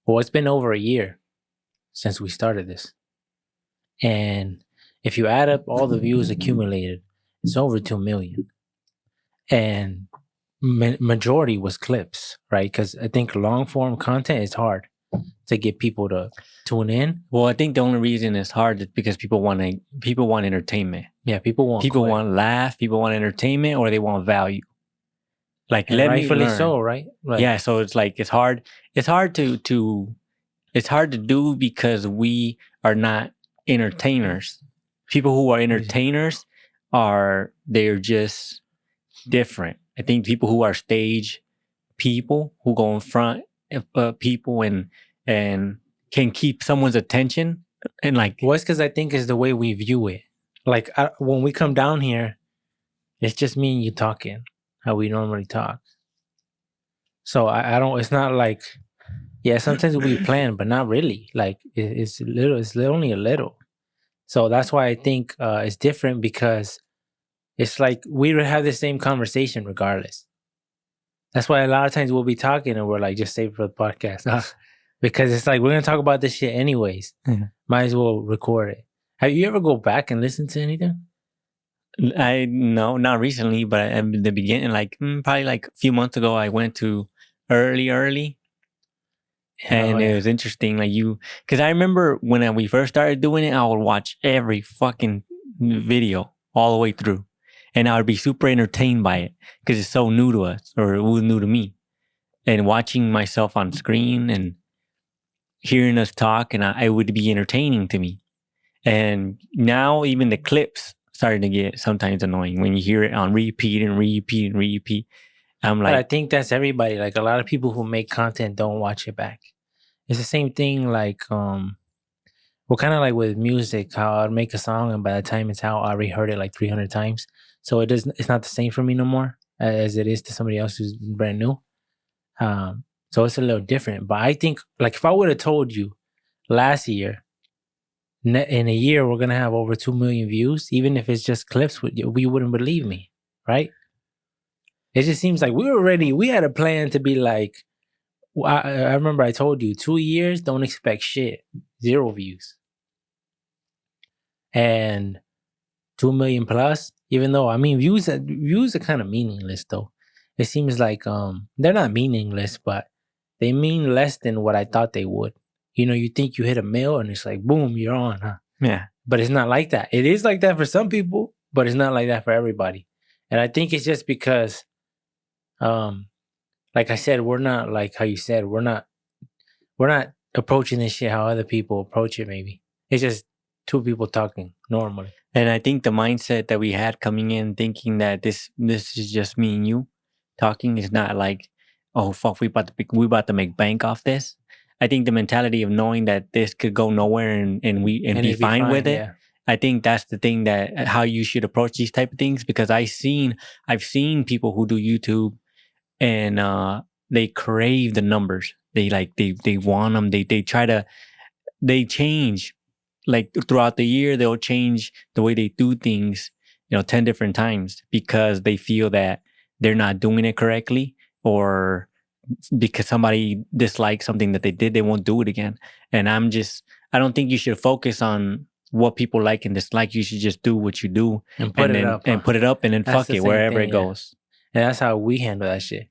Well, it's been over a year since we started this. And if you add up all the views accumulated, it's over 2 million. And majority was clips, right? Because I think long form content is hard to get people to tune in. Well, I think the only reason it's hard is because people want entertainment. Yeah, people want laugh, people want entertainment, or they want value. Like, and let rightfully me learn. so, right? Like, yeah, so it's like it's hard to do because we are not entertainers. People who are entertainers they're just different. I think people who are stage people who go in front of people and can keep someone's attention and like. well, it's because I think it's the way we view it. Like when we come down here, it's just me and you talking how we normally talk. So I don't. It's not like, yeah. Sometimes we plan, but not really. Like it's little. It's only a little. So that's why I think it's different, because it's like we have the same conversation regardless. That's why a lot of times we'll be talking and we're like, just save it for the podcast. Because it's like, we're going to talk about this shit anyways. Might as well record it. Have you ever go back and listen to anything? No, not recently, but at the beginning, like probably like a few months ago, I went to early. And it was interesting, like because I remember when we first started doing it, I would watch every fucking video all the way through. And I would be super entertained by it because it's so new to us, or it was new to me. And watching myself on screen and hearing us talk, and it would be entertaining to me. And now even the clips starting to get sometimes annoying when you hear it on repeat. I'm like, but I think that's everybody. Like, a lot of people who make content don't watch it back. It's the same thing. Like, well, kind of like with music, how I'd make a song and by the time it's out, I already heard it like 300 times. So it's not the same for me no more as it is to somebody else who's brand new. So it's a little different. But I think, like, if I would have told you last year, in a year, we're going to have over 2 million views, even if it's just clips, we wouldn't believe me, right? It just seems like we had a plan to be like, I remember I told you 2 years, don't expect shit, 0 views. And 2 million plus, even though, I mean, views are kind of meaningless though. It seems like they're not meaningless, but they mean less than what I thought they would. You know, you think you hit a mill and it's like, boom, you're on, huh? Yeah. But it's not like that. It is like that for some people, but it's not like that for everybody. And I think it's just because, like I said, we're not like how you said, we're not approaching this shit how other people approach it. Maybe it's just two people talking normally. And I think the mindset that we had coming in, thinking that this is just me and you talking, is not like, oh fuck, we about to make bank off this. I think the mentality of knowing that this could go nowhere and be fine with it. Yeah. I think that's the thing, that how you should approach these type of things, because I've seen people who do YouTube and they crave the numbers. They want them. They change. Like throughout the year, they'll change the way they do things, 10 different times, because they feel that they're not doing it correctly, or because somebody dislikes something that they did, they won't do it again. And I don't think you should focus on what people like and dislike. You should just do what you do and put it up, and then fuck it wherever it goes. And that's how we handle that shit.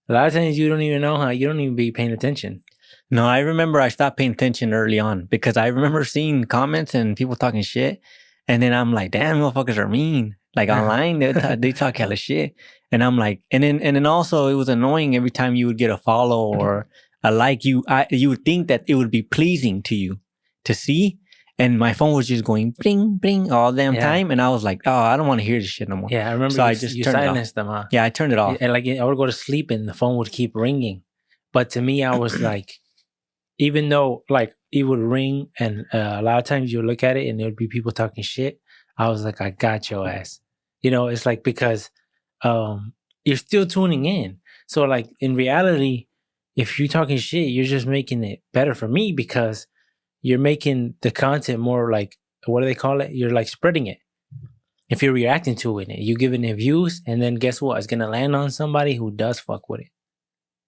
A lot of times you don't even know how, you don't even be paying attention. No, I remember I stopped paying attention early on, because I remember seeing comments and people talking shit. And then I'm like, damn, motherfuckers are mean. Like online, they talk hella shit. And I'm like, and then also it was annoying every time you would get a follow or a like. You would think that it would be pleasing to you to see. And my phone was just going bling, bling all the damn time. And I was like, oh, I don't want to hear this shit no more. Yeah, I remember so you silenced them, huh? Yeah, I turned it off. And like I would go to sleep and the phone would keep ringing. But to me, I was like, even though like it would ring and a lot of times you would look at it and there would be people talking shit, I was like, I got your ass. It's like, because you're still tuning in. So like in reality, if you're talking shit, you're just making it better for me, because you're making the content more like, what do they call it? You're like spreading it. If you're reacting to it, you're giving it views, and then guess what? It's going to land on somebody who does fuck with it.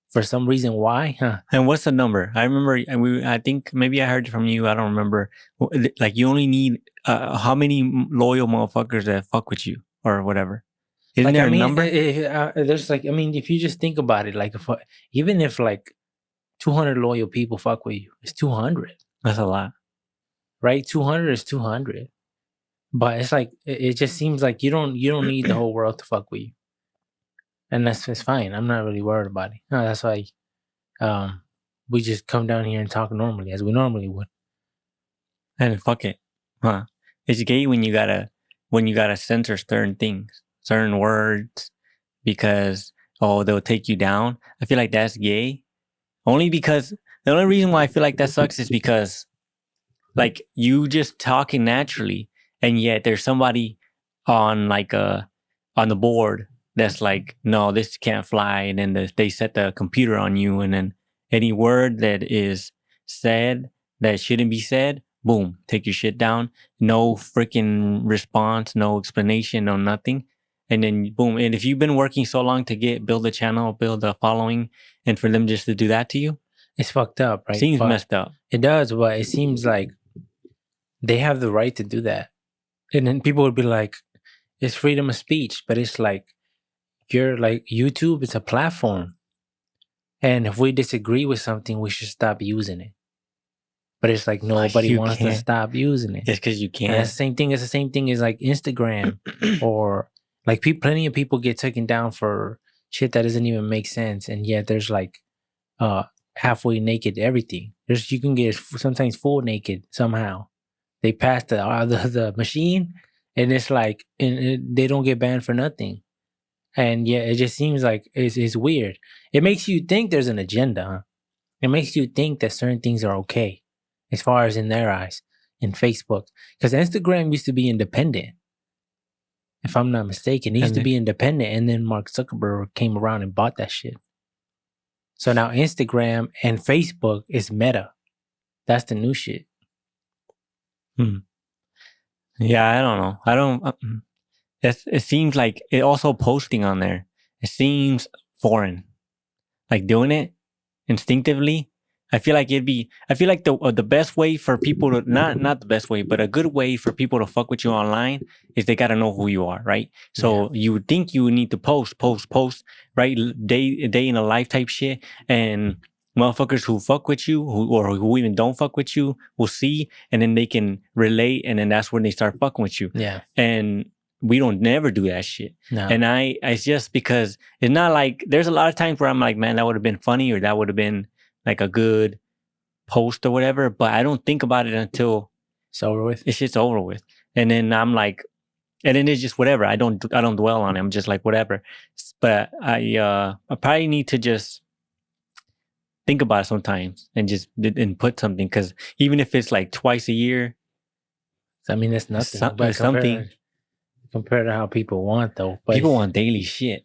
For some reason, why? Huh? And what's the number? I remember, I think maybe I heard it from you. I don't remember. Like you only need how many loyal motherfuckers that fuck with you or whatever. Isn't Like, there I a mean, number? there's like, I mean, if you just think about it, like, even if like 200 loyal people fuck with you, it's 200, That's a lot. right? 200 is 200. But it's like, it just seems like you don't need the whole world to fuck with you. And it's fine. I'm not really worried about it. No, that's why we just come down here and talk normally as we normally would. And fuck it, huh? It's gay when you gotta censor certain things, certain words, because they'll take you down. I feel like that's gay. Only because the only reason why I feel like that sucks is because like you just talking naturally, and yet there's somebody on like on the board that's like, no, this can't fly, and then they set the computer on you, and then any word that is said that shouldn't be said, boom, take your shit down. No freaking response, no explanation, no nothing. And then boom. And if you've been working so long to build a channel, build a following, and for them just to do that to you, it's fucked up, right? Seems messed up. It does, but it seems like they have the right to do that. And then people would be like, it's freedom of speech, but it's like, you're like, YouTube is a platform. And if we disagree with something, we should stop using it. But it's like nobody wants to stop using it. It's because you can't. And it's the same thing as like Instagram or like plenty of people get taken down for shit that doesn't even make sense. And yet there's like halfway naked everything. You can get sometimes full naked somehow. They pass the machine, and it's like, and they don't get banned for nothing. And yeah, it just seems like it's weird. It makes you think there's an agenda. Huh? It makes you think that certain things are okay, as far as in their eyes, in Facebook. Because Instagram used to be independent, if I'm not mistaken. It used to be independent, and then Mark Zuckerberg came around and bought that shit. So now Instagram and Facebook is Meta. That's the new shit. Yeah, I don't know. I don't. It seems like it also posting on there. It seems foreign, like doing it instinctively. I feel like the best way for people to not the best way, but a good way for people to fuck with you online is they got to know who you are, right? So you would think you would need to post, right? Day in a life type shit, and motherfuckers who fuck with you, who even don't fuck with you, will see, and then they can relate, and then that's when they start fucking with you. Yeah, and we don't never do that shit. No. And it's just because it's not like, there's a lot of times where I'm like, man, that would have been funny, or that would have been like a good post or whatever, but I don't think about it until it's over with. It's just over with. And then I'm like, and then it's just whatever. I don't dwell on it. I'm just like, whatever. But I probably need to just think about it sometimes and just put something, because even if it's like twice a year, I mean, that's nothing. Something compared to how people want, though. But people want daily shit.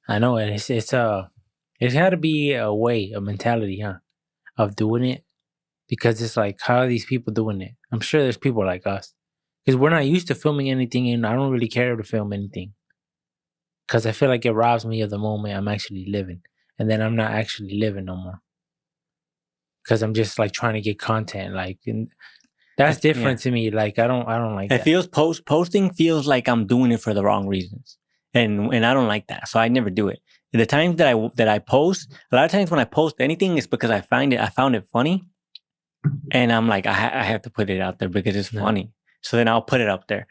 I know, and it's had to be a mentality, huh, of doing it, because it's like, how are these people doing it? I'm sure there's people like us, because we're not used to filming anything, and I don't really care to film anything, because I feel like it robs me of the moment I'm actually living, and then I'm not actually living no more, because I'm just like trying to get content, like, and that's different to me. Like, I don't like that. It feels posting feels like I'm doing it for the wrong reasons, and I don't like that, so I never do it. The times that I post, a lot of times when I post anything, it's because I found it funny, and I'm like, I have to put it out there because it's funny. So then I'll put it up there.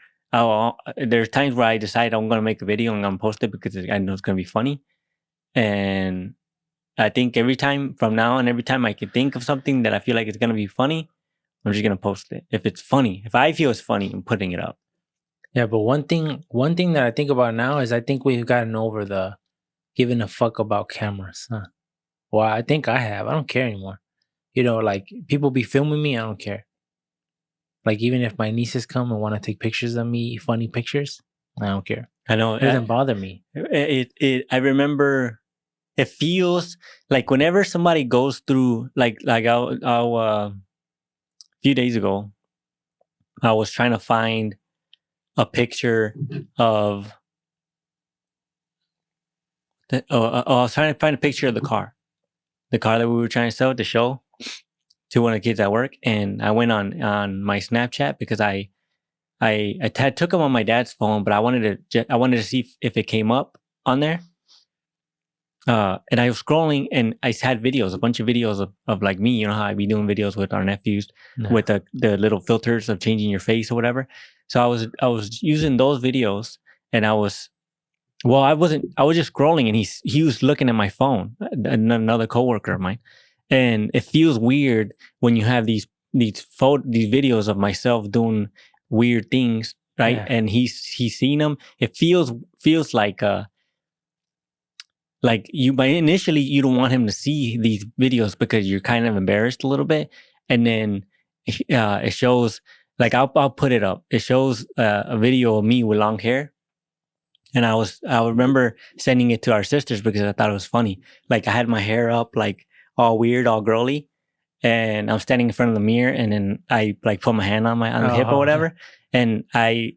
There's times where I decide I'm gonna make a video and I'm gonna post it because I know it's gonna be funny, and I think every time from now on, every time I can think of something that I feel like it's gonna be funny, I'm just gonna post it. If it's funny, if I feel it's funny, I'm putting it up. Yeah, but one thing that I think about now is I think we've gotten over the giving a fuck about cameras. Huh? Well, I think I have. I don't care anymore. You know, like, people be filming me, I don't care. Like, even if my nieces come and want to take pictures of me, funny pictures, I don't care. I know It doesn't bother me. I remember. It feels like whenever somebody goes through, like a few days ago, I was trying to find a picture of I was trying to find a picture of the car, the car that we were trying to sell to show to one of the kids at work, and I went on my Snapchat because I took them on my dad's phone, but I wanted to see if it came up on there. And I was scrolling, and I had videos, a bunch of videos of like me. You know how I be doing videos with our nephews with the little filters of changing your face or whatever. So I was using those videos, and I was just scrolling, and he was looking at my phone, another coworker of mine, and it feels weird when you have these videos of myself doing weird things, right? Yeah. And he's seen them. It feels like but initially you don't want him to see these videos because you're kind of embarrassed a little bit, and then it shows, like I'll put it up. It shows a video of me with long hair, and I remember sending it to our sisters because I thought it was funny. Like I had my hair up like all weird, all girly, and I'm standing in front of the mirror, and then I like put my hand on the hip or whatever. And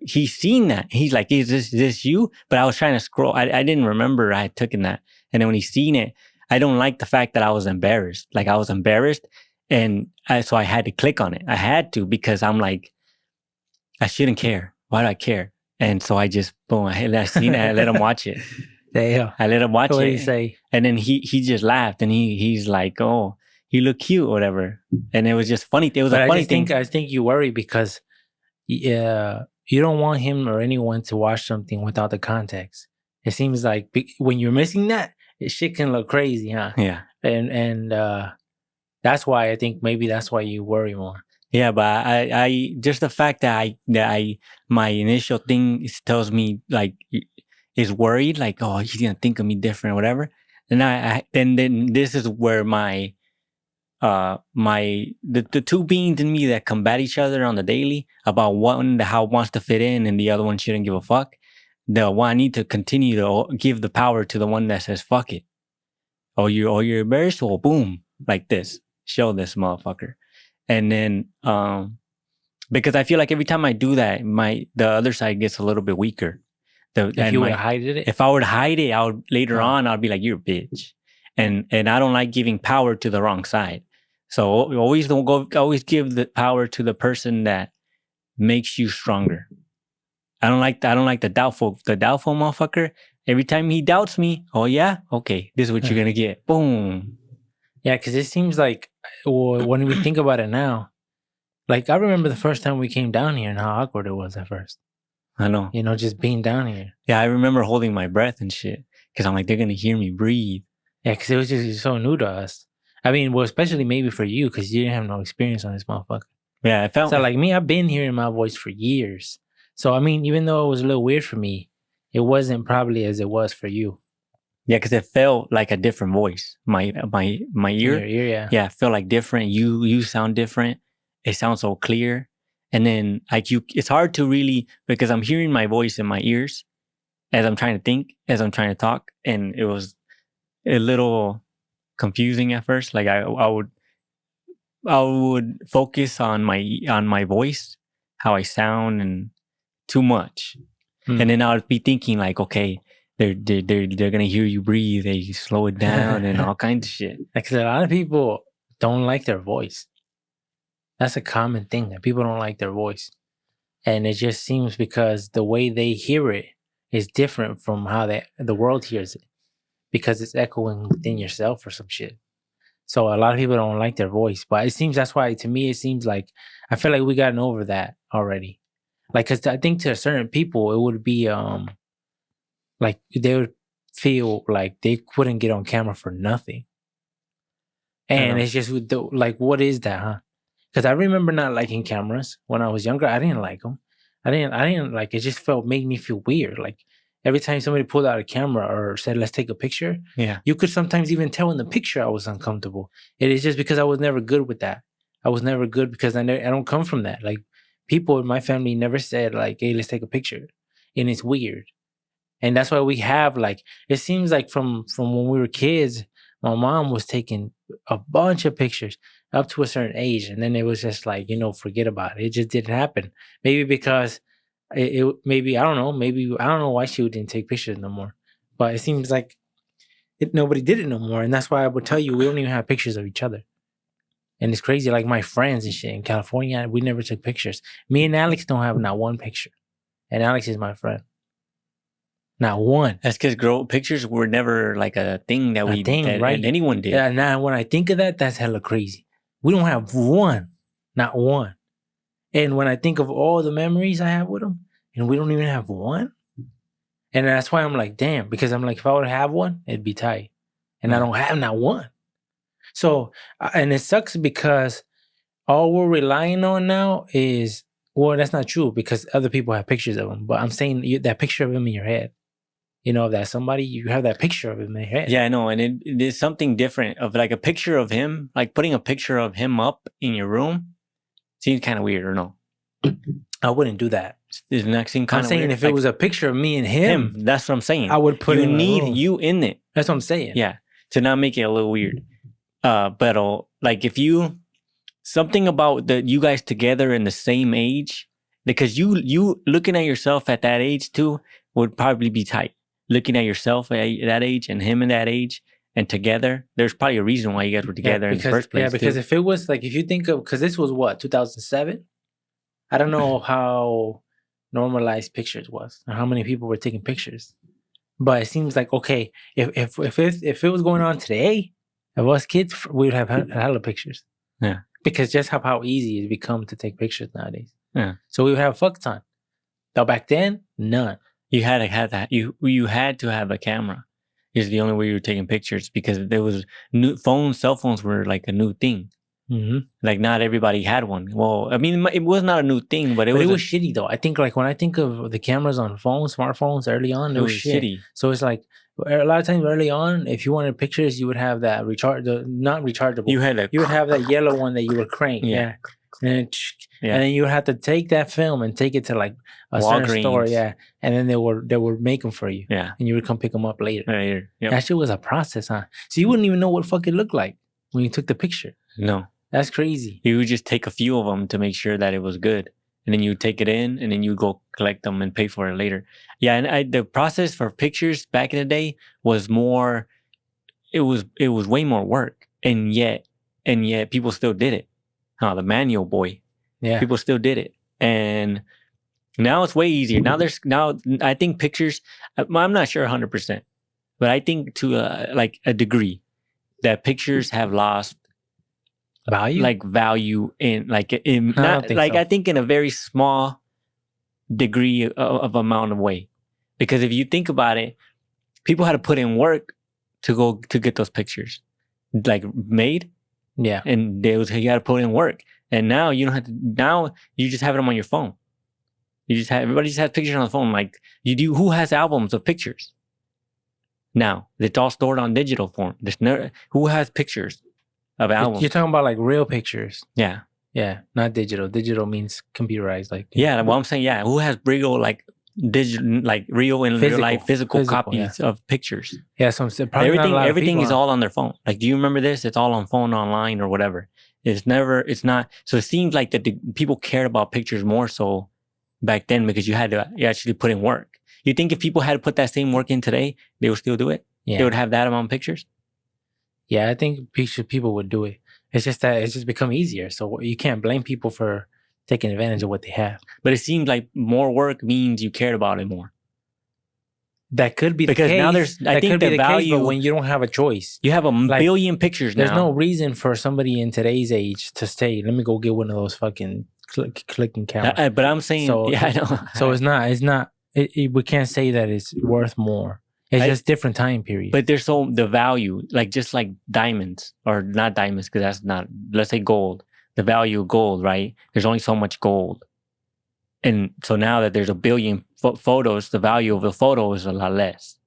he's seen that. He's like, is this you? But I was trying to scroll. I didn't remember I had taken that. And then when he's seen it, I don't like the fact that I was embarrassed. Like I was embarrassed. And so I had to click on it. I had to, because I'm like, I shouldn't care. Why do I care? And so I just, boom, I seen it. I let him watch it. Damn. I let him watch it. What did he say? And then he just laughed, and he's like, oh, you look cute or whatever. And it was just funny. It was a funny thing. I think you worry because you don't want him or anyone to watch something without the context. It seems like when you're missing that, shit can look crazy, huh? Yeah. And that's why I think maybe that's why you worry more. Yeah, but I just the fact that my initial thing tells me like is worried, like, oh, he's gonna think of me different or whatever. And then this is where the two beings in me that combat each other on the daily about one how wants to fit in and the other one shouldn't give a fuck. The one I need to continue to give the power to the one that says fuck it. Oh, you're embarrassed? Well, boom, like this. Show this motherfucker. And then because I feel like every time I do that, the other side gets a little bit weaker. If you would hide it? If I would hide it, I would later on I'd be like, you're a bitch. And I don't like giving power to the wrong side. So always give the power to the person that makes you stronger. I don't like the doubtful motherfucker. Every time he doubts me, oh yeah, okay, this is what you're gonna get. Boom. Yeah, because it seems like when we think about it now, like I remember the first time we came down here and how awkward it was at first. I know. You know, just being down here. Yeah, I remember holding my breath and shit because I'm like, they're gonna hear me breathe. Yeah, because it was just so new to us. I mean, well, especially maybe for you because you didn't have no experience on this motherfucker. Yeah, it felt so like me. I've been hearing my voice for years. So I mean, even though it was a little weird for me, it wasn't probably as it was for you. Yeah, because it felt like a different voice. My ear, yeah, it felt like different. You sound different. It sounds so clear. And then like it's hard to really, because I'm hearing my voice in my ears as I'm trying to think, as I'm trying to talk, and it was a little confusing at first. Like I would focus on my voice, how I sound, and too much. And then I would be thinking like, okay, they're gonna hear you breathe, they slow it down and all kinds of shit. Because a lot of people don't like their voice. That's a common thing, that people don't like their voice. And it just seems because the way they hear it is different from how the world hears it. Because it's echoing within yourself or some shit. So a lot of people don't like their voice. But it seems that's why, to me, it seems like I feel like we gotten over that already. Like, because I think to certain people, it would be like they would feel like they couldn't get on camera for nothing. And it's just like, what is that, huh? Because I remember not liking cameras when I was younger. I didn't like them. I didn't like it. Just made me feel weird. Like every time somebody pulled out a camera or said, let's take a picture, you could sometimes even tell in the picture I was uncomfortable. It is just because I was never good with that. I was never good because I don't come from that. Like people in my family never said like, hey, let's take a picture. And it's weird. And that's why we have like, it seems like from when we were kids, my mom was taking a bunch of pictures up to a certain age. And then it was just like, forget about it. It just didn't happen. Maybe because maybe, I don't know. Maybe, I don't know why she didn't take pictures no more. But it seems like nobody did it no more, and that's why I would tell you we don't even have pictures of each other. And it's crazy. Like my friends and shit in California, we never took pictures. Me and Alex don't have not one picture, and Alex is my friend. Not one. That's because pictures were never like a thing that right? anyone did. Yeah. Now when I think of that, that's hella crazy. We don't have one, not one. And when I think of all the memories I have with him, and we don't even have one, and that's why I'm like, damn, because I'm like, if I would have one, it'd be tight, and I don't have not one. So, and it sucks because all we're relying on now is, well, that's not true because other people have pictures of him. But I'm saying that picture of him in your head. You know, that somebody, you have that picture of him in your head. Yeah, I know. And it is something different of like a picture of him, like putting a picture of him up in your room seems kind of weird, or no? I wouldn't do that. Doesn't that seem kind I'm of saying weird? if it was a picture of me and him, that's what I'm saying. I would put you it in need my room. you in it. That's what I'm saying. Yeah, to not make it a little weird. But like if you something about you guys together in the same age, because you looking at yourself at that age too would probably be tight. Looking at yourself at that age and him in that age and together, there's probably a reason why you guys were together in the first place. Yeah, because if it was like, if you think of, because this was what, 2007? I don't know how normalized pictures was or how many people were taking pictures. But it seems like, okay, if it was going on today, of us kids, we would have hella pictures. Yeah. Because just how easy it's become to take pictures nowadays. Yeah. So we would have a fuck ton. Now back then, none. You had to have that. You had to have a camera. It's the only way you were taking pictures because there was cell phones were like a new thing. Mm-hmm. Like not everybody had one. Well, I mean, it was not a new thing, but it was shitty though. I think like when I think of the cameras on smartphones early on, it was shitty. So it's like a lot of times early on, if you wanted pictures, you would have that not rechargeable. You would have that yellow one that you would crank. Yeah. And then you would have to take that film and take it to like a certain store, and then they would make them for you, and you would come pick them up later. Yep. That shit was a process, huh? So you wouldn't even know what fuck it looked like when you took the picture. No, that's crazy. You would just take a few of them to make sure that it was good, and then you would take it in, and then you go collect them and pay for it later. Yeah, and the process for pictures back in the day was more. It was way more work, and yet people still did it. The manual boy. Yeah. People still did it. And now it's way easier. Now I think pictures, I'm not sure 100%, but I think to like a degree that pictures have lost value in I think in a very small degree of amount of way. Because if you think about it, people had to put in work to get those pictures like made. Yeah. And you got to put in work. And now you don't have to, now you just have them on your phone. Everybody just has pictures on the phone. Like who has albums of pictures? Now it's all stored on digital form. Who has pictures of albums? You're talking about like real pictures. Yeah. Yeah. Not digital. Digital means computerized. Like, yeah. Well, I'm saying, who has real, like digital, like real in real life, physical copies of pictures? Yeah. So everything is all on their phone. Like, do you remember this? It's all on phone, online, or whatever. It's not. So it seems like that the people cared about pictures more so back then because you actually put in work. You think if people had to put that same work in today, they would still do it? Yeah. They would have that amount of pictures? Yeah, I think people would do it. It's just that it's just become easier. So you can't blame people for taking advantage of what they have. But it seems like more work means you cared about it more. That could be because the case. Now there's, I think the value, but when you don't have a choice, you have a billion pictures now. There's no reason for somebody in today's age to say, "Let me go get one of those fucking clicking cameras." But I'm saying, I know. So it's not. We can't say that it's worth more. It's just different time period. But there's the value, like just like diamonds or not diamonds, because that's not. Let's say gold. The value of gold, right? There's only so much gold. And so now that there's a billion photos, the value of a photo is a lot less.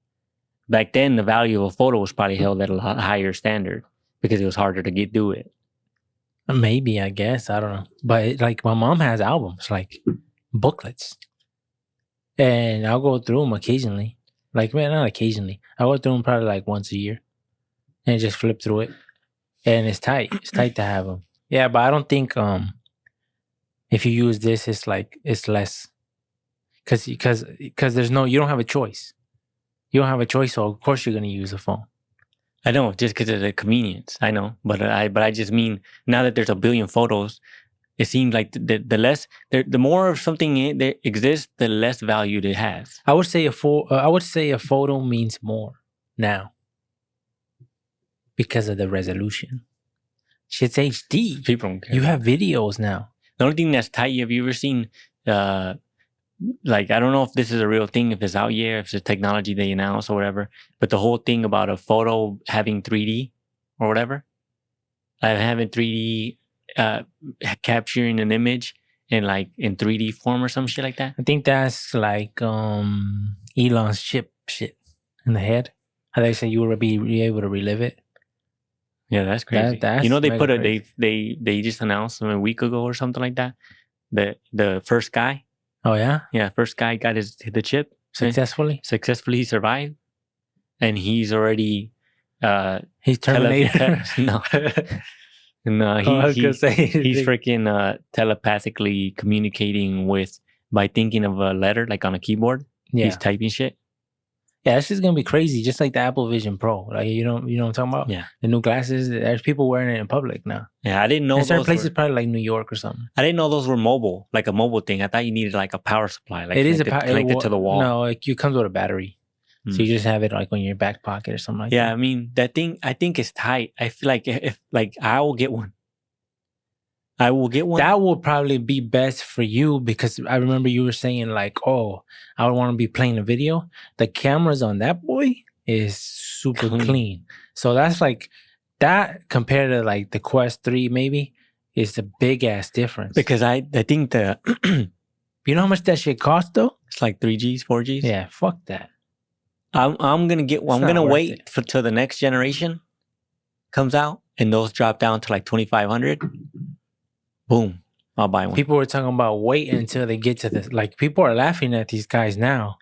Back then, the value of a photo was probably held at a lot higher standard because it was harder to do it. Maybe, I guess. I don't know. But like my mom has albums, like booklets. And I'll go through them occasionally. Like, man, not occasionally. I'll go through them probably like once a year. And just flip through it. And it's tight. It's tight to have them. Yeah, but I don't think... if you use this, it's less, because there's you don't have a choice. You don't have a choice, so of course you're gonna use a phone. I know, just because of the convenience. I know, but I just mean now that there's a billion photos, it seems like the less the more of something that exists, the less value it has. I would say a photo means more now because of the resolution. Shit's HD. People don't care. You have videos now. The only thing that's tight, have you ever seen, like, I don't know if this is a real thing, if it's out yet, if it's a technology they announce or whatever, but the whole thing about a photo having 3D or whatever, having 3D, capturing an image in 3D form or some shit like that. I think that's like Elon's chip shit in the head. How they say you will be able to relive it. Yeah, that's crazy. That's you know, they put crazy. they just announced a week ago or something like that. The first guy. Oh yeah? Yeah, first guy got the chip. Successfully? Successfully survived. And he's already he's Terminator. No. No, he's freaking telepathically communicating by thinking of a letter like on a keyboard. Yeah. He's typing shit. Yeah, this is gonna be crazy, just like the Apple Vision Pro. Like you know what I'm talking about? Yeah. The new glasses, there's people wearing it in public now. Yeah, I didn't know. In certain places, probably like New York or something. I didn't know those were mobile, like a mobile thing. I thought you needed like a power supply, like it is connected to the wall. No, it comes with a battery, so you just have it like on your back pocket or something like that. Yeah, I mean that thing. I think is tight. I feel like if I will get one. I will get one. That will probably be best for you because I remember you were saying like, oh, I would want to be playing a video. The cameras on that boy is super clean. So that's like that compared to like the Quest 3 maybe is a big ass difference. Because I think you know how much that shit costs though? It's like 3Gs, 4Gs. Yeah, fuck that. I'm gonna get one. I'm gonna wait till the next generation comes out and those drop down to like 2,500. Boom, I'll buy one. People were talking about wait until they get to this. Like people are laughing at these guys now,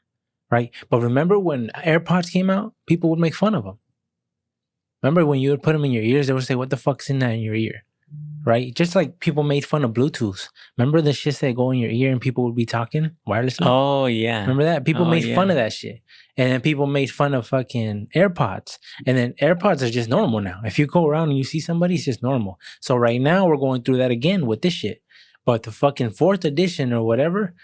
right? But remember when AirPods came out, people would make fun of them. Remember when you would put them in your ears, they would say, "What the fuck's in that in your ear?" Right? Just like people made fun of Bluetooth. Remember the shits that go in your ear and people would be talking wirelessly? Oh yeah. Remember that? People made fun of that shit. And then people made fun of fucking AirPods. And then AirPods are just normal now. If you go around and you see somebody, it's just normal. So right now we're going through that again with this shit. But the fucking 4th edition or whatever,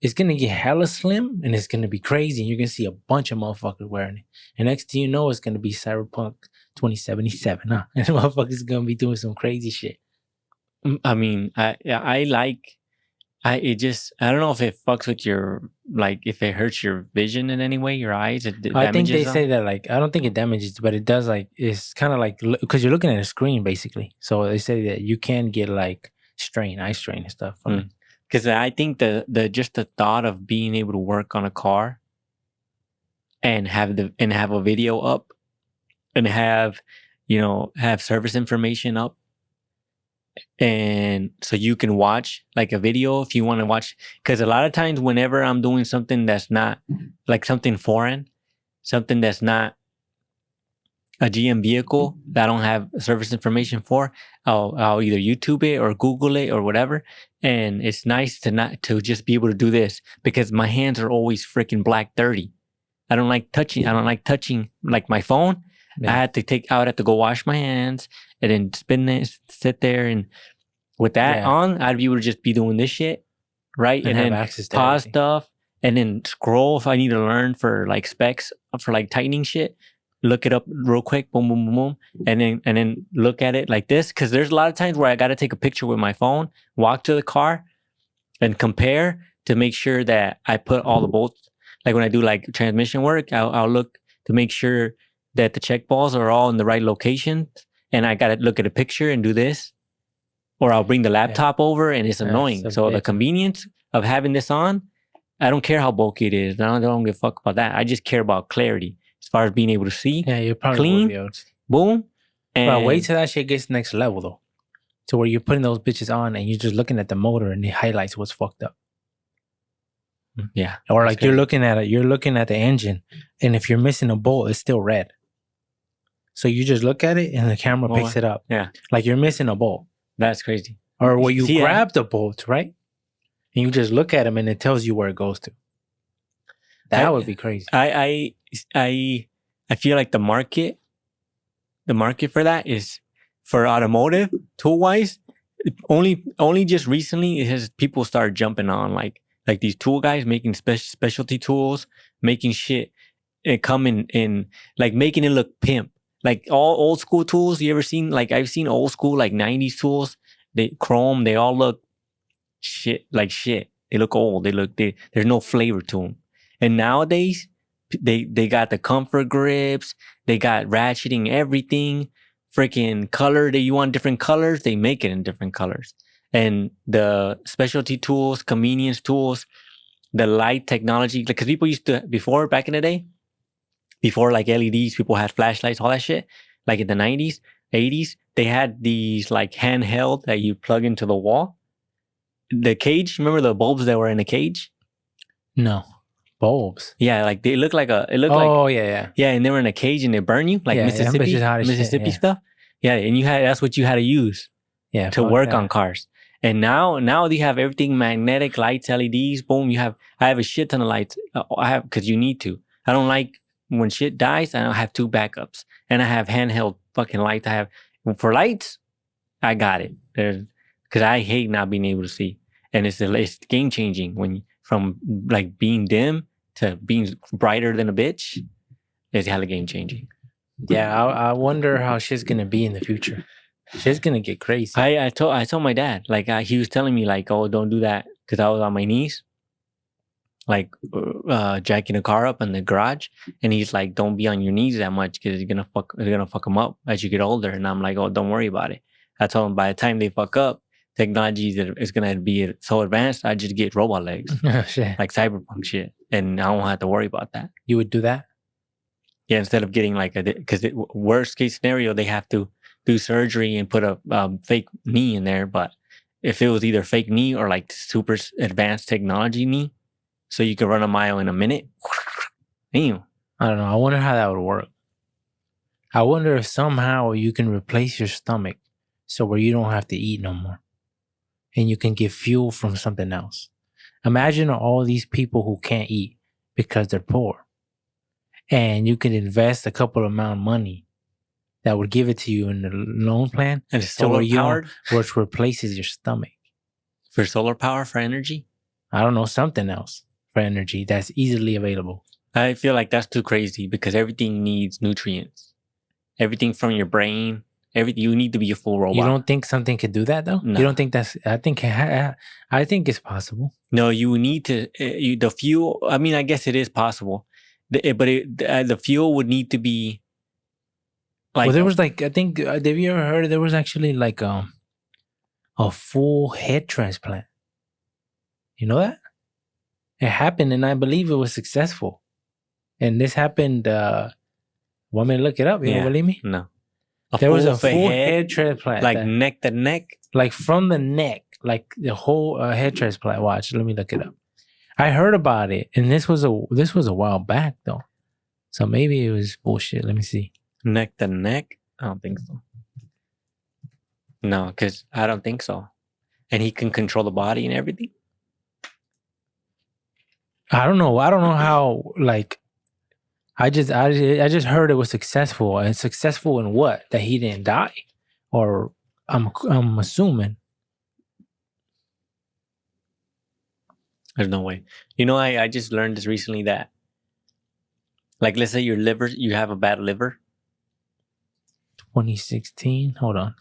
it's going to get hella slim and it's going to be crazy. And you're going to see a bunch of motherfuckers wearing it. And next thing you know, it's going to be Cyberpunk 2077, huh? And the motherfuckers going to be doing some crazy shit. I mean, I don't know if it fucks with your, like, if it hurts your vision in any way, your eyes. I think they say that, like, I don't think it damages, but it does, like, it's kind of like, because you're looking at a screen, basically. So they say that you can get, like, eye strain and stuff. Because I think just the thought of being able to work on a car and have a video up and have service information up. And so you can watch like a video if you want to watch, because a lot of times whenever I'm doing something that's not like something foreign, something that's not a GM vehicle that I don't have service information for, I'll either YouTube it or Google it or whatever. And it's nice to just be able to do this because my hands are always freaking black 30. I don't like touching like my phone. Yeah. I would have to go wash my hands and then sit there, and with that on, I'd be able to just be doing this shit, right? And then pause stuff and then scroll if I need to learn for like specs for like tightening shit. Look it up real quick, boom, boom, boom, boom, and then look at it like this. Because there's a lot of times where I got to take a picture with my phone, walk to the car, and compare to make sure that I put all the bolts. Like when I do like transmission work, I'll look to make sure that the check balls are all in the right location, and I got to look at a picture and do this, or I'll bring the laptop over, and it's annoying. So the convenience of having this on, I don't care how bulky it is. I don't give a fuck about that. I just care about clarity as far as being able to see. Yeah, you probably clean, will be able to. Boom. And wait till that shit gets next level though, to where you're putting those bitches on and you're just looking at the motor and it highlights what's fucked up. Yeah. Or like you're looking at the engine, and if you're missing a bolt, it's still red. So you just look at it and the camera picks it up. Yeah. Like you're missing a bolt. That's crazy. Or where you grab the bolt, right? And you just look at them and it tells you where it goes to. That would be crazy. I feel like the market the market for that is for automotive tool wise. Only just recently it has people started jumping on like these tool guys making specialty tools, making shit and come in like making it look pimp. Like all old school tools you ever seen? Like I've seen old school like 90s tools. They chrome. They all look shit. They look old. There's no flavor to them. And nowadays they got the comfort grips. They got ratcheting everything. Freaking color that you want different colors. They make it in different colors. And the specialty tools, convenience tools, the light technology. Like, cause people used to before back in the day. Before like LEDs, people had flashlights, all that shit. Like in the 90s, 80s, they had these like handheld that you plug into the wall. The cage, remember the bulbs that were in the cage? No. Bulbs? Yeah, like they look like yeah. Yeah, and they were in a cage and they burn you, like Mississippi stuff. Yeah, and that's what you had to use to work on cars. And now they have everything magnetic lights, LEDs, boom, I have a shit ton of lights. Because you need to. I don't like when shit dies, I don't have 2 backups. And I have handheld fucking lights. For lights, I got it. Because I hate not being able to see. And it's game changing from like being dim to being brighter than a bitch. It's hella game changing. Yeah, I wonder how shit's gonna be in the future. Shit's gonna get crazy. I told my dad, like he was telling me like, oh, don't do that. Because I was on my knees. Like jacking a car up in the garage, and he's like, "Don't be on your knees that much because it's gonna fuck them up as you get older." And I'm like, "Oh, don't worry about it." I told him by the time they fuck up, technology is gonna be so advanced. I just get robot legs, like cyberpunk shit, and I don't have to worry about that. You would do that? Yeah, instead of getting like because worst case scenario, they have to do surgery and put a fake knee in there. But if it was either fake knee or like super advanced technology knee. So you can run a mile in a minute. Damn. I don't know. I wonder how that would work. I wonder if somehow you can replace your stomach so where you don't have to eat no more. And you can get fuel from something else. Imagine all these people who can't eat because they're poor. And you can invest a couple amount of money that would give it to you in the loan plan. And it's solar powered? Which replaces your stomach. For solar power, for energy? I don't know, something else. For energy that's easily available. I feel like that's too crazy because everything needs nutrients. Everything from your brain, you need to be a full robot. You don't think something could do that though? No. You don't think I think it's possible. No, you need to the fuel. I mean, I guess it is possible, but the fuel would need to be like. Well, there was like I think. Have you ever heard? There was actually like a full head transplant. You know that? It happened, and I believe it was successful. And this happened. Want me to look it up? You don't believe me? No. There was a full head transplant, like neck to neck, like from the neck, like the whole head transplant. Watch, let me look it up. I heard about it, and this was a while back though, so maybe it was bullshit. Let me see. Neck to neck? I don't think so. No, because I don't think so. And he can control the body and everything. I don't know how. Like, I just heard it was successful. And successful in what? That he didn't die, or I'm assuming. There's no way. You know, I just learned this recently that, like, let's say your liver, you have a bad liver. 2016. Hold on.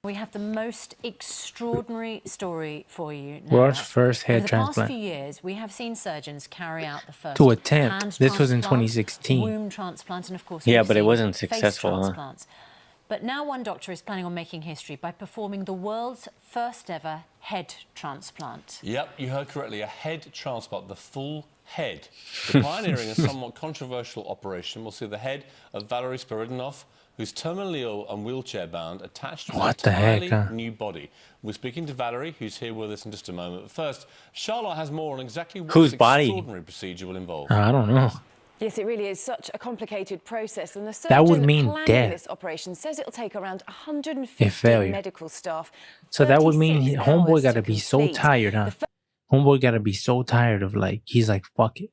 We have the most extraordinary story for you now. World's first head transplant. Over the past few years, we have seen surgeons carry out the first to attempt. This was in 2016. Womb transplant, and of course, yeah, but it wasn't successful. Huh? But now one doctor is planning on making history by performing the world's first ever head transplant. Yep, you heard correctly, a head transplant, the full head. The pioneering and somewhat controversial operation will see the head of Valery Spiridonov, who's terminally ill and wheelchair-bound, attached to an entirely new body. We're speaking to Valerie, who's here with us in just a moment. But first, Charlotte has more on exactly what this extraordinary procedure will involve. I don't know. Yes, it really is such a complicated process, and the that would surgeon planning planning this operation says it'll take around 150 medical staff. So that would mean homeboy got to be so tired, huh? Homeboy got to be so tired of, like, he's like, fuck it.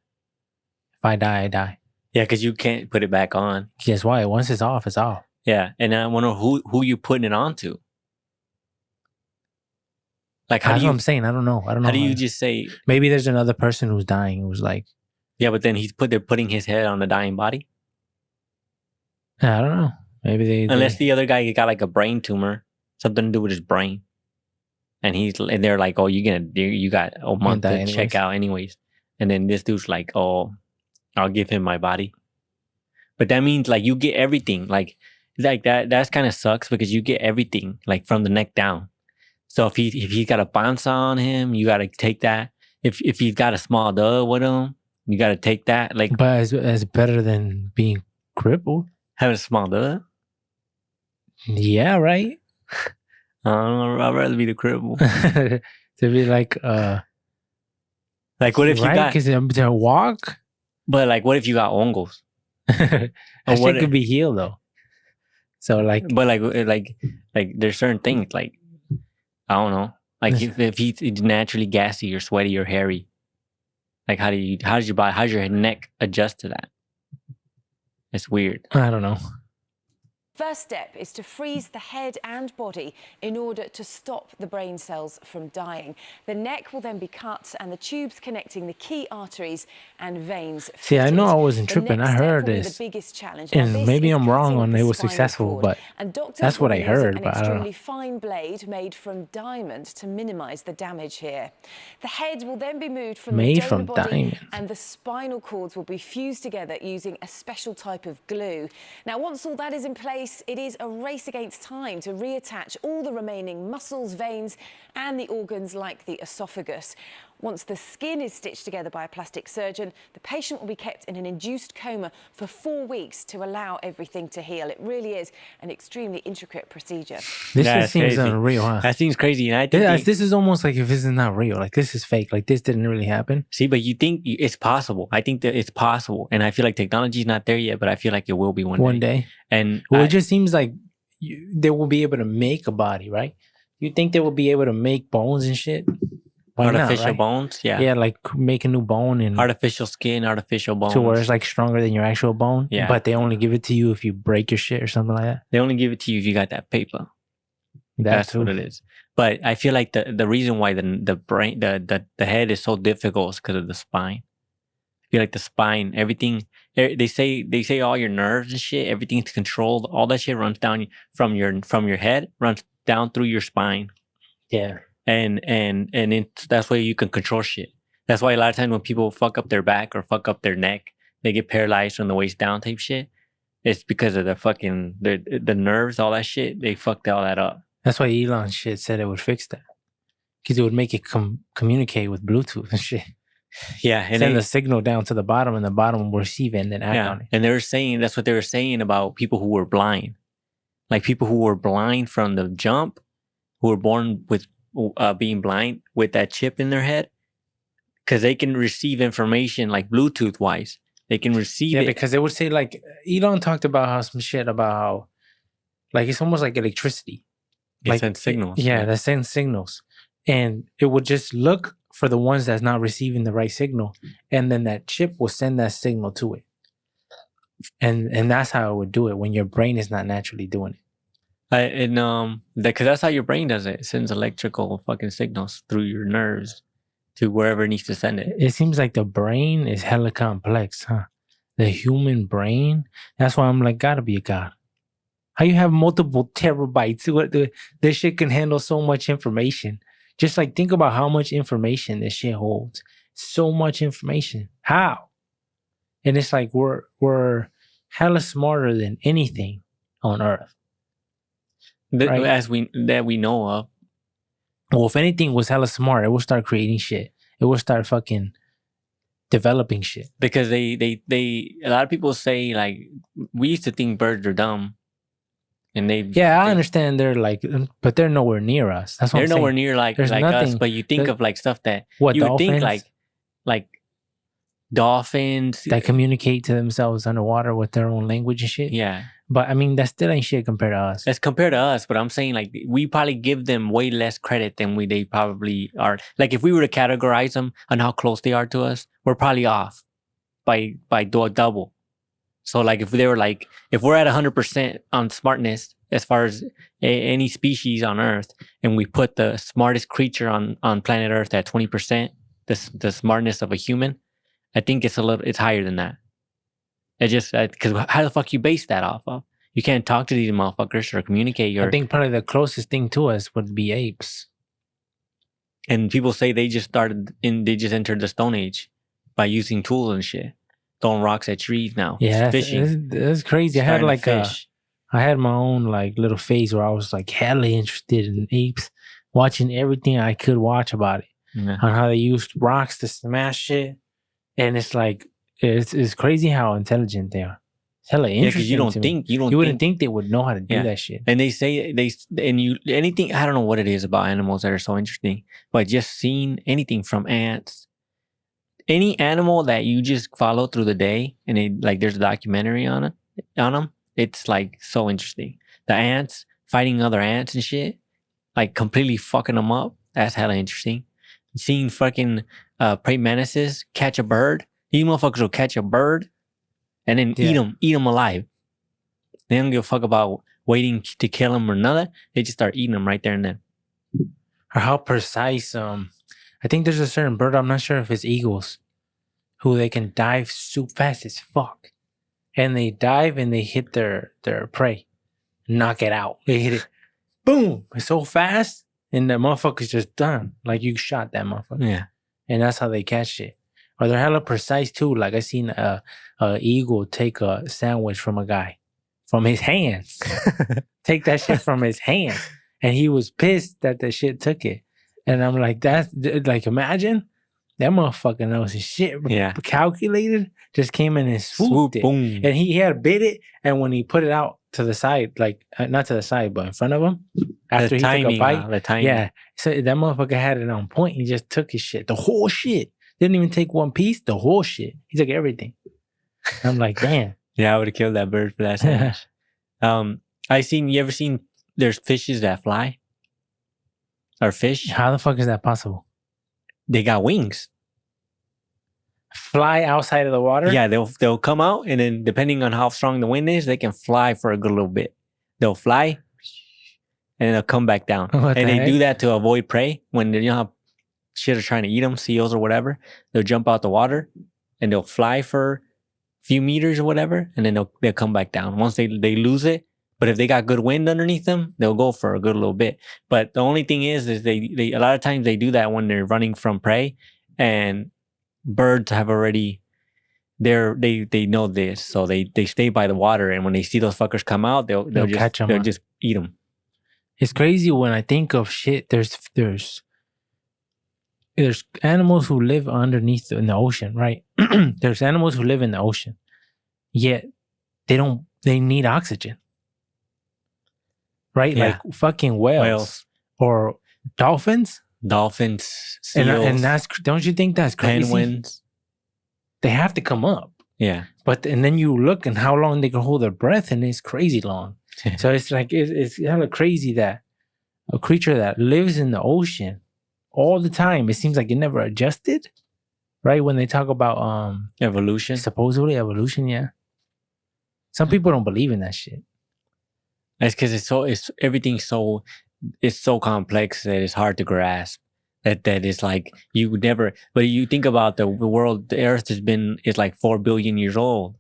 I die. Yeah, because you can't put it back on. Guess why? Once it's off, it's off. Yeah, and I wonder who you putting it onto. Like, how That's do you? what I'm saying. I don't know. How do you just say? Maybe there's another person who's dying who's like. Yeah, but then they're putting his head on the dying body. I don't know. Maybe Unless the other guy got like a brain tumor, something to do with his brain, and they're like, oh, you got a month to check out anyways, and then this dude's like, oh, I'll give him my body, but that means like you get everything, like that. That's kind of sucks because you get everything like from the neck down. So if he's got a panza on him, you got to take that. If he's got a small dud with him, you got to take that. Like, but it's better than being crippled. Having a small dud. Yeah, right. I don't know. I'd rather be the cripple. To be like what if you got to walk? But like, what if you got hongos? That shit could be healed though. So like, but like there's certain things like I don't know. Like if he's naturally gassy or sweaty or hairy, like how's your neck adjust to that? It's weird. I don't know. First step is to freeze the head and body in order to stop the brain cells from dying. The neck will then be cut and the tubes connecting the key arteries and veins fitted. See, I know I wasn't tripping. I heard this. The biggest challenge. And maybe I'm wrong on it was successful, but that's what I heard. But I don't know. An extremely fine blade made from diamond to minimize the damage here. The head will then be moved from the donor body and the spinal cords will be fused together using a special type of glue. Now, once all that is in place, it is a race against time to reattach all the remaining muscles, veins, and the organs like the esophagus. Once the skin is stitched together by a plastic surgeon, the patient will be kept in an induced coma for 4 weeks to allow everything to heal. It really is an extremely intricate procedure. This just seems unreal, huh? That seems crazy. And I think this is almost like if this is not real. Like this is fake. Like this didn't really happen. See, but you think it's possible. I think that it's possible. And I feel like technology is not there yet, but I feel like it will be one day. And it just seems like they will be able to make a body, right? You think they will be able to make bones and shit? Why artificial not, right? bones, yeah. Yeah, like make a new bone and artificial skin, artificial bones. To where it's like stronger than your actual bone. Yeah. But they only give it to you if you break your shit or something like that. They only give it to you if you got that paper. That's what it is. But I feel like the reason why the brain the head is so difficult is because of the spine. I feel like the spine, everything they say all your nerves and shit, everything's controlled. All that shit runs down from your head, runs down through your spine. Yeah. And that's why you can control shit. That's why a lot of times when people fuck up their back or fuck up their neck, they get paralyzed from the waist down type shit. It's because of the nerves, all that shit. They fucked all that up. That's why Elon shit said it would fix that. Because it would make it communicate with Bluetooth and shit. Yeah. And send the signal down to the bottom and the bottom will receive it and then act on it. And they were saying, that's what they were saying about people who were blind. Like people who were blind from the jump, who were born with being blind with that chip in their head, because they can receive information like Bluetooth wise. They can receive it. Yeah, because they would say like, Elon talked about how some shit about how like it's almost like electricity. It sends signals. Yeah, that sends signals. And it would just look for the ones that's not receiving the right signal. And then that chip will send that signal to it. And that's how it would do it when your brain is not naturally doing it. Because that's how your brain does it. It sends electrical fucking signals through your nerves to wherever it needs to send it. It seems like the brain is hella complex, huh? The human brain. That's why I'm like, gotta be a god. How you have multiple terabytes? This shit can handle so much information. Just like think about how much information this shit holds. So much information. How? And it's like we're hella smarter than anything on Earth. Right? As we know of. Well, if anything was hella smart, it would start creating shit. It would start fucking developing shit. Because a lot of people say like we used to think birds are dumb. And I understand they're like, but they're nowhere near us. That's what they're nowhere near like us. But you think of like stuff that you would think like dolphins that communicate to themselves underwater with their own language and shit. Yeah. But I mean, that still ain't shit compared to us. That's compared to us, but I'm saying like we probably give them way less credit than they probably are. Like if we were to categorize them on how close they are to us, we're probably off. by double. So like if we're at 100% on smartness as far as any species on Earth, and we put the smartest creature on planet Earth at 20%, the smartness of a human, I think it's higher than that. It just because how the fuck you base that off of? You can't talk to these motherfuckers or communicate. I think probably the closest thing to us would be apes. And people say they just entered the Stone Age by using tools and shit. Throwing rocks at trees now. Yeah, fishing. That's crazy. I had like I had my own like little phase where I was like hella interested in apes, watching everything I could watch about it, on how they used rocks to smash shit. And it's like it's crazy how intelligent they are. It's hella interesting. You wouldn't think they would know how to do that shit. And they say anything. I don't know what it is about animals that are so interesting, but just seeing anything from ants. Any animal that you just follow through the day and there's a documentary on them, it's like so interesting. The ants fighting other ants and shit, like completely fucking them up. That's hella interesting. Seeing fucking prey mantises catch a bird. These motherfuckers will catch a bird and then eat them alive. They don't give a fuck about waiting to kill them or nothing. They just start eating them right there and then. Or how precise I think there's a certain bird, I'm not sure if it's eagles, who they can dive so fast as fuck. And they dive and they hit their prey. Knock it out. They hit it. Boom. It's so fast. And the motherfucker's just done. Like you shot that motherfucker. Yeah. And that's how they catch it. Or they're hella precise too. Like I seen a eagle take a sandwich from a guy. From his hands. Take that shit from his hands. And he was pissed that the shit took it. And I'm like, that's like, imagine that motherfucker knows his shit. Yeah. Calculated, just came in and swooped it. Boom. And he had bit it. And when he put it out to the side, like not to the side, but in front of him, after he took a bite. The timing. Yeah. So that motherfucker had it on point. He just took his shit. The whole shit. Didn't even take one piece. The whole shit. He took everything. I'm like, damn. Yeah, I would have killed that bird for that sandwich. You ever seen there's fishes that fly? Or fish? How the fuck is that possible? They got wings. Fly outside of the water? Yeah, they'll come out, and then depending on how strong the wind is, they can fly for a good little bit. They'll fly, and then they'll come back down. And they do that to avoid prey. When how shit are trying to eat them, seals or whatever, they'll jump out the water, and they'll fly for a few meters or whatever, and then they'll come back down. Once they lose it, but if they got good wind underneath them, they'll go for a good little bit. But the only thing is they a lot of times they do that when they're running from prey, and birds have already they know this, so they stay by the water, and when they see those fuckers come out, they'll just eat them. It's crazy when I think of shit. There's animals who live underneath in the ocean, right? There's animals who live in the ocean, yet they need oxygen. Right? Yeah. Like fucking whales. Or dolphins. Seals. And that's, don't you think that's crazy? Penguins. They have to come up. Yeah. And then you look and how long they can hold their breath, and it's crazy long. So it's like, it's hella crazy that a creature that lives in the ocean all the time, it seems like it never adjusted. Right? When they talk about evolution. Supposedly evolution, yeah. Some people don't believe in that shit. It's because everything's so complex that it's hard to grasp. That is like you would never. But you think about the world. The Earth is like 4 billion years old,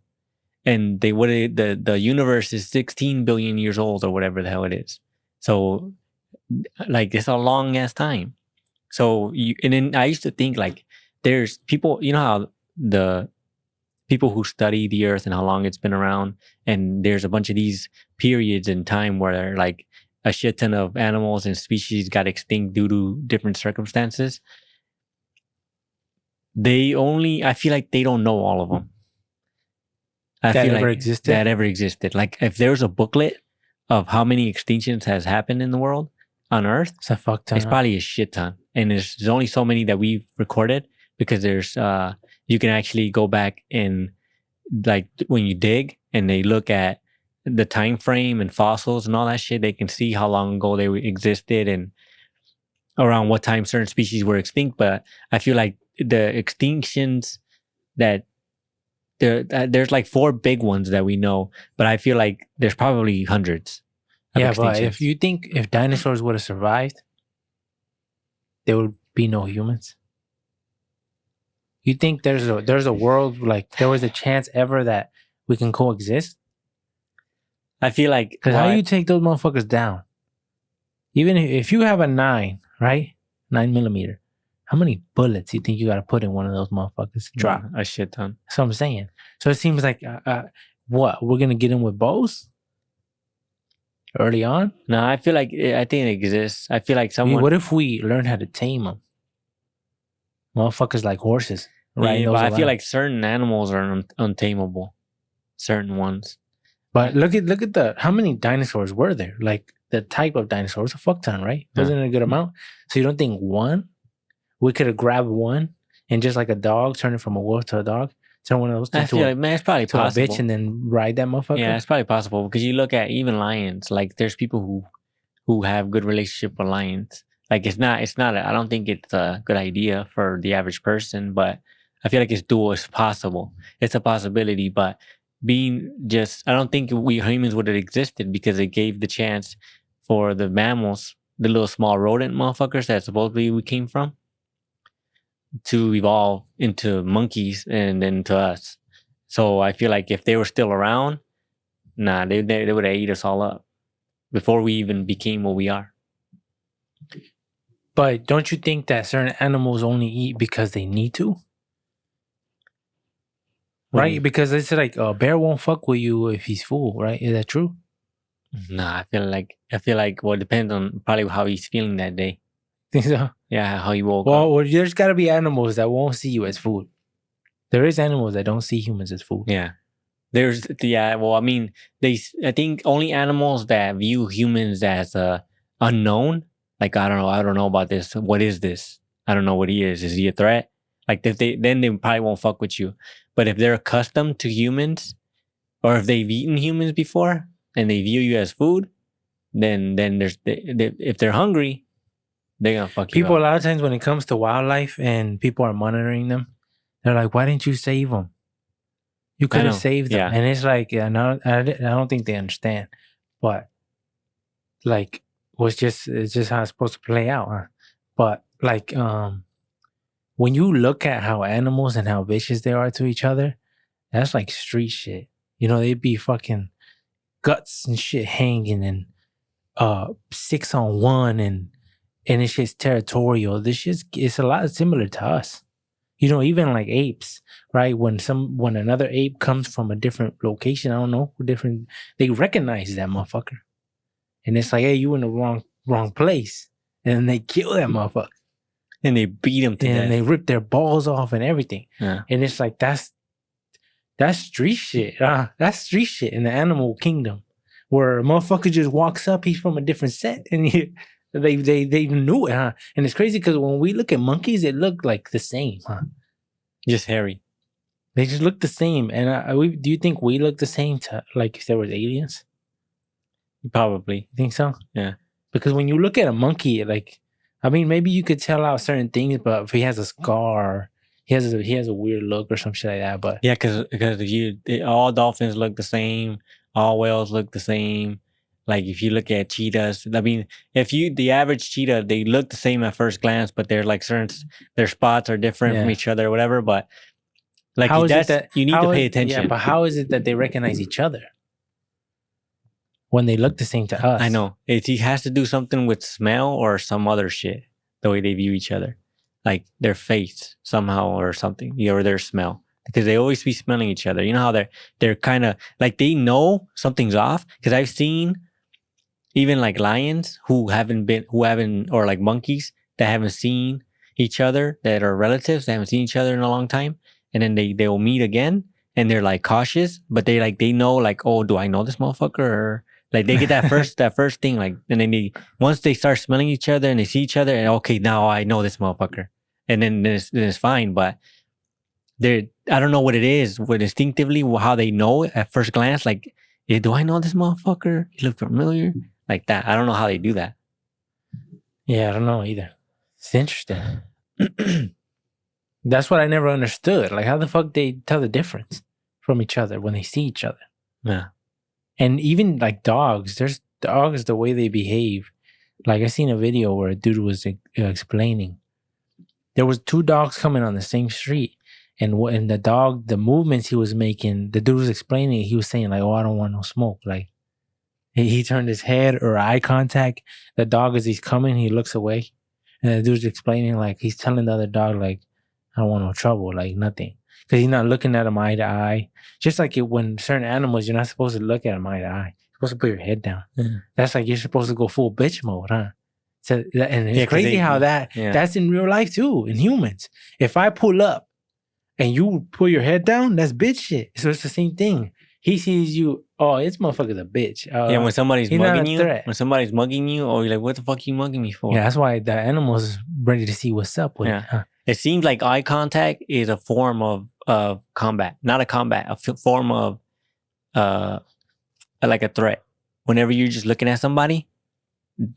and the universe is 16 billion years old or whatever the hell it is. So, like it's a long ass time. So and then I used to think like there's people. You know how the people who study the Earth and how long it's been around, and there's a bunch of these periods in time where like a shit ton of animals and species got extinct due to different circumstances. I feel like they don't know all of them. That ever existed. Like if there's a booklet of how many extinctions has happened in the world on Earth, it's a fuck ton. It's probably a shit ton. And there's only so many that we've recorded, because there's you can actually go back and like when you dig and they look at the time frame and fossils and all that shit, they can see how long ago they existed and around what time certain species were extinct. But I feel like the extinctions that there's like 4 big ones that we know, but I feel like there's probably hundreds of Yeah, but extinctions. if you think if dinosaurs would have survived, there would be no humans. You think there's a world, like there was a chance ever that we can coexist? I feel like Because how do you take those motherfuckers down? Even if you have a 9, right? 9mm, how many bullets you think you got to put in one of those motherfuckers to drop? a shit ton. That's what I'm saying. So it seems like, what? We're going to get in with bows? Early on? No, I think it exists. I feel like I someone. mean, what if we learn how to tame them? Motherfuckers like horses. Right? Yeah, but I feel like certain animals are untamable. Certain ones. But look at how many dinosaurs were there? Like the type of dinosaur was a fuck ton, right? Yeah. Wasn't it a good amount? So you don't think we could have grabbed one and just like a dog, turn it from a wolf to a dog, turn one of those I feel like, man, it's probably to a possible. bitch and then ride that motherfucker? Yeah, it's probably possible because you look at even lions. Like there's people who have good relationship with lions. Like it's not. I don't think it's a good idea for the average person, but I feel like it's doable. It's possible. It's a possibility, but I don't think we humans would have existed because it gave the chance for the mammals, the little small rodent motherfuckers that supposedly we came from, to evolve into monkeys and then to us. So I feel like if they were still around, they would have ate us all up before we even became what we are. But don't you think that certain animals only eat because they need to? Right? Because it's like a bear won't fuck with you if he's full, right? Is that true? Nah, I feel like well, it depends on probably how he's feeling that day. Think so? Yeah, how he woke up. Well, there's got to be animals that won't see you as food. There is animals that don't see humans as food. Yeah. Well, I mean, I think only animals that view humans as unknown, like I don't know about this. What is this? I don't know what he is. Is he a threat? Like then they probably won't fuck with you. But if they're accustomed to humans, or if they've eaten humans before and they view you as food, then if they're hungry, they're gonna fuck you up. People a lot of times when it comes to wildlife and people are monitoring them, they're like, "Why didn't you save them? You could have saved them." Yeah. And it's like, I don't think they understand, but like, it's just how it's supposed to play out, huh? But like, when you look at how animals and how vicious they are to each other, that's like street shit. You know, they'd be fucking guts and shit hanging and 6-on-1 and it's just territorial. It's a lot similar to us. You know, even like apes, right? When another ape comes from a different location, I don't know, they recognize that motherfucker. And it's like, hey, you in the wrong place. And then they kill that motherfucker. And they beat them to death. And they rip their balls off and everything. Yeah. And it's like, that's street shit. That's street shit in the animal kingdom. Where a motherfucker just walks up, he's from a different set. And they knew it, huh? And it's crazy because when we look at monkeys, it look like the same, huh? Just hairy. They just look the same. And do you think we look the same to, like, if there was aliens? Probably. You think so? Yeah. Because when you look at a monkey, like, I mean, maybe you could tell out certain things, but if he has a scar, he has a weird look or some shit like that. But yeah, because all dolphins look the same, all whales look the same. Like if you look at cheetahs, I mean, the average cheetah, they look the same at first glance, but they're like their spots are different from each other or whatever. But like you need to pay attention. Yeah, but how is it that they recognize each other when they look the same to us? I know it has to do something with smell or some other shit. The way they view each other, like their face somehow or something, or their smell, because they always be smelling each other. You know how they're kind of like they know something's off. Because I've seen even like lions or like monkeys that haven't seen each other, that are relatives, that haven't seen each other in a long time, and then they will meet again, and they're like cautious, but they know like, oh, do I know this motherfucker? Or like they get that first thing, like, and then once they start smelling each other and they see each other, and okay, now I know this motherfucker, and then it's fine. But I don't know what it is, what instinctively how they know at first glance, like, do I know this motherfucker? He look familiar. Like that. I don't know how they do that. Yeah, I don't know either. It's interesting. That's what I never understood. Like, how the fuck they tell the difference? from each other when they see each other. Yeah. And even like dogs, there's dogs, the way they behave. Like I seen a video where a dude was explaining. There was 2 dogs coming on the same street. And the dog, the movements he was making, the dude was explaining, he was saying like, oh, I don't want no smoke. Like he turned his head or eye contact. The dog, as he's coming, he looks away. And the dude's explaining, like, he's telling the other dog, like, I don't want no trouble, like nothing. Because he's not looking at him eye to eye. Just like when certain animals, you're not supposed to look at them eye to eye. You're supposed to put your head down. Mm. That's like you're supposed to go full bitch mode, huh? So, and it's crazy how that's in real life too, in humans. If I pull up and you pull your head down, that's bitch shit. So it's the same thing. He sees you, oh, this motherfucker's a bitch. When somebody's mugging you, or you're like, what the fuck you mugging me for? Yeah, that's why the animal's ready to see what's up with it. Huh? It seems like eye contact is a form of combat. Not a combat, a form of like a threat. Whenever you're just looking at somebody,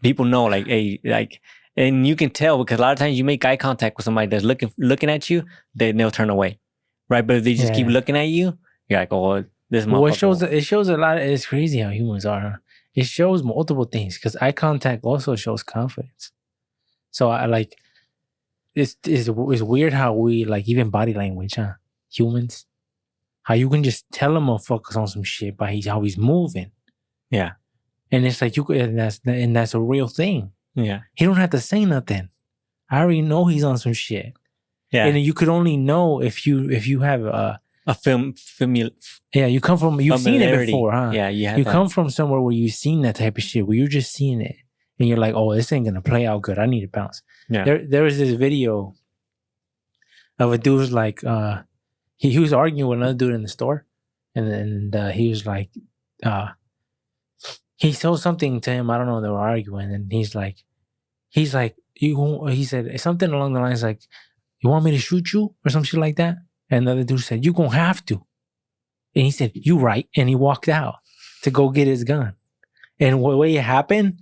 people know, like, hey, like, and you can tell because a lot of times you make eye contact with somebody that's looking at you, they'll turn away, right? But if they just keep looking at you, you're like, oh, this motherfucker. Well, it shows a lot. It's crazy how humans are. Huh? It shows multiple things because eye contact also shows confidence. So I like, it's weird how we, like, even body language, huh? Humans, how you can just tell a motherfucker's on some shit by how he's moving. Yeah. And it's like and that's a real thing. Yeah. He don't have to say nothing. I already know he's on some shit. Yeah. And you could only know if you have a yeah, you come from, you've seen it before, huh? Yeah, you come from somewhere where you've seen that type of shit, where you're just seeing it and you're like, oh, this ain't gonna play out good. I need to bounce. Yeah. There was this video of a dude like he was arguing with another dude in the store, and he was like he told something to him, I don't know, they were arguing, and he said something along the lines like, you want me to shoot you or some shit like that? And the other dude said, you gonna have to. And he said, you right. And he walked out to go get his gun. And the way it happened,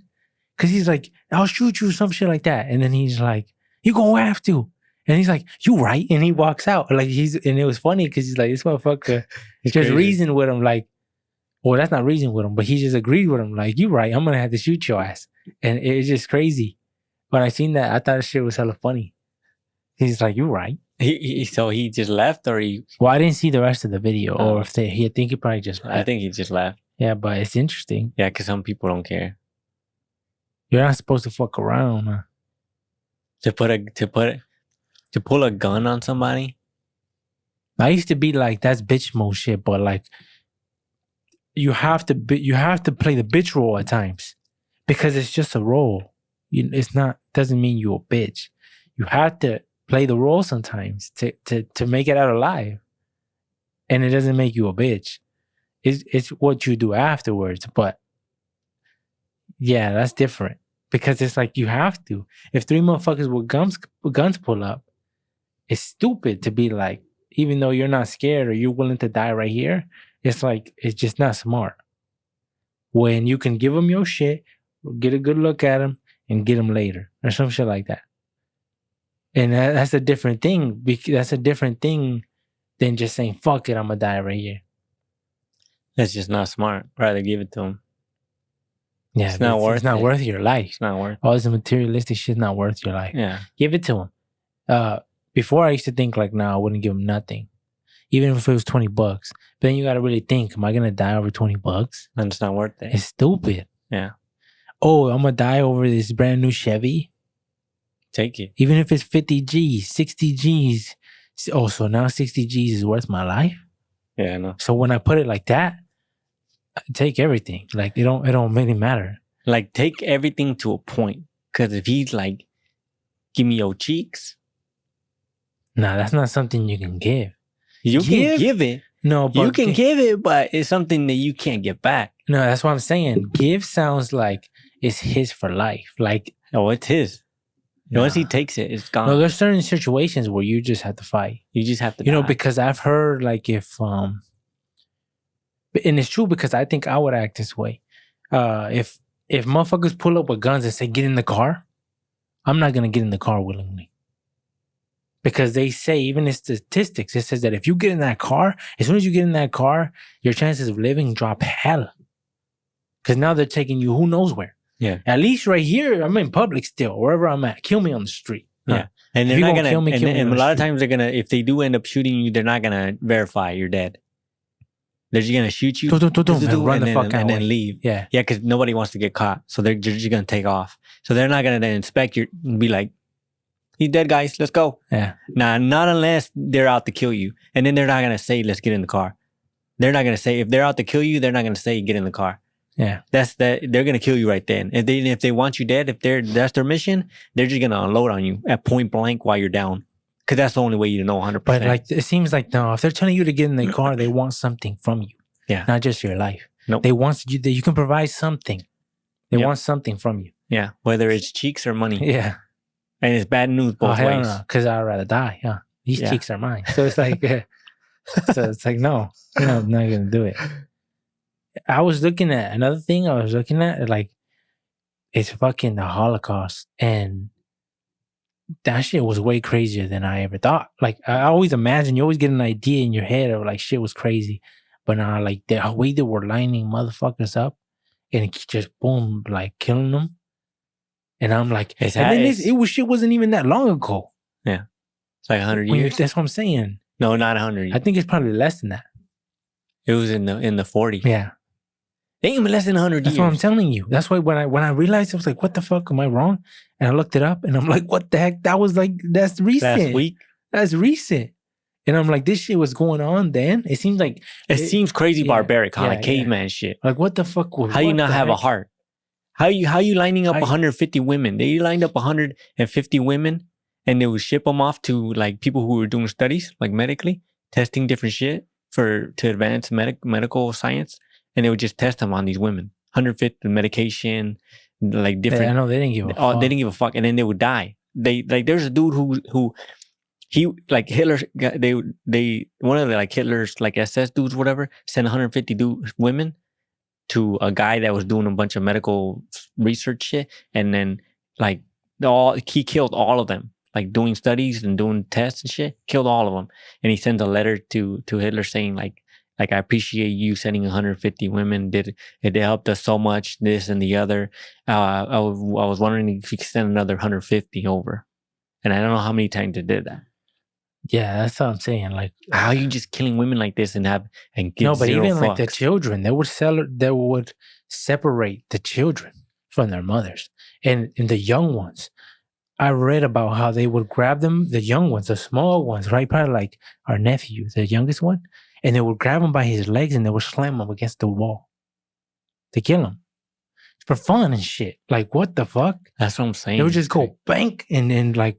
because he's like, I'll shoot you, some shit like that. And then he's like, you gonna have to. And he's like, you right. And he walks out. Like and it was funny because he's like, this motherfucker just reasoned with him, like, well, that's not reasoning with him, but he just agreed with him. Like, you right, I'm gonna have to shoot your ass. And it's just crazy. When I seen that, I thought shit was hella funny. He's like, you right. So he just left, or he? Well, I didn't see the rest of the video, or if I think he probably just left. I think he just left. Yeah, but it's interesting. Yeah, because some people don't care. You're not supposed to fuck around, huh? To pull a gun on somebody. I used to be like, that's bitch mode shit, but like, you have to play the bitch role at times because it's just a role. Doesn't mean you're a bitch. You have to play the role sometimes to make it out alive, and it doesn't make you a bitch. It's what you do afterwards. But yeah, that's different because it's like you have to. If 3 motherfuckers with guns pull up, it's stupid to be like, even though you're not scared or you're willing to die right here, it's like, it's just not smart. When you can give them your shit, get a good look at them, and get them later or some shit like that. And that's a different thing. That's a different thing than just saying, fuck it, I'm going to die right here. That's just not smart. Rather give it to them. Yeah, it's not worth your life. It's not worth. All this materialistic shit's not worth your life. Yeah. Give it to them. Before I used to think like, nah, I wouldn't give them nothing. Even if it was $20. But then you got to really think, am I going to die over $20? And it's not worth it. It's stupid. Yeah. Oh, I'm going to die over this brand new Chevy? Take it. Even if it's 50 G's, 60 G's. Oh, so now 60 G's is worth my life? Yeah, I know. So when I put it like that, I take everything. Like, it don't really matter. Like, take everything to a point. Because if he's like, give me your cheeks. Nah, that's not something you can give. You can give it. No, but you can give it, but it's something that you can't get back. No, that's what I'm saying. Give sounds like it's his for life. Like, oh, it's his. Nah. Once he takes it, it's gone. No, there's certain situations where you just have to fight. You just have to die. Because I've heard like if and it's true because I think I would act this way. If motherfuckers pull up with guns and say, get in the car, I'm not gonna get in the car willingly. Because they say, even in statistics, it says that if you get in that car, as soon as you get in that car, your chances of living drop hell. Because now they're taking you who knows where. Yeah. At least right here, I'm in public still, wherever I'm at. Kill me on the street. Yeah. And they're not going to, and a lot of times they're going to, if they do end up shooting you, they're not going to verify you're dead. They're just going to shoot you and run the fuck out and then leave. Yeah. Yeah, because nobody wants to get caught. So they're just going to take off. So they're not going to inspect you and be like, he's dead, guys. Let's go. Yeah. Nah, not unless they're out to kill you. And then they're not going to say, let's get in the car. They're not going to say, if they're out to kill you, they're not going to say, get in the car. Yeah. They're going to kill you right then. If they want you dead, that's their mission, they're just going to unload on you at point blank while you're down. Because that's the only way you know 100%. But like, it seems like, no, if they're telling you to get in the car, they want something from you. Yeah. Not just your life. Nope. They want you, you can provide something. They want something from you. Yeah. Whether it's cheeks or money. Yeah. And it's bad news both ways. Because I'd rather die. Yeah. These cheeks are mine. So it's like, so it's like, no, I'm not going to do it. I was looking at another thing. Like, it's fucking the Holocaust. And that shit was way crazier than I ever thought. Like, I always imagine, you always get an idea in your head of like, shit was crazy. But now, like, the way they were lining motherfuckers up and just boom, like killing them. And I'm like, shit wasn't even that long ago. Yeah. It's like 100 years. That's what I'm saying. No, not 100 years. I think it's probably less than that. It was in the 40s. Yeah. They ain't even less than 100 years. That's what I'm telling you. That's why when I realized, I was like, what the fuck, am I wrong? And I looked it up and I'm like, what the heck? That was like, that's recent. Last week? That's recent. And I'm like, this shit was going on then? It seems like... It seems crazy barbaric, huh? Like caveman shit. Like, what the fuck? How you not have a heart? How you lining up 150 women? They lined up 150 women and they would ship them off to like people who were doing studies, like medically, testing different shit to advance medical science. And they would just test them on these women. 150 medication, like different... I know, they didn't give a fuck. They didn't give a fuck. And then they would die. There's a dude who he like Hitler, one of the like Hitler's like SS dudes, whatever, sent 150 women to a guy that was doing a bunch of medical research shit, and then like he killed all of them, like doing studies and doing tests and shit, killed all of them, and he sends a letter to Hitler saying like I appreciate you sending 150 women. It helped us so much, this and the other. I was wondering if you could send another 150 over, and I don't know how many times they did that. Yeah, that's what I'm saying. Like, how are you just killing women like this and get no, but even fucks? like the children, they would separate the children from their mothers and the young ones. I read about how they would grab them, the young ones, the small ones, right? Probably like our nephew, the youngest one, and they would grab him by his legs and they would slam him against the wall to kill him for fun and shit. Like, what the fuck? That's what I'm saying. They would just go bank and then like.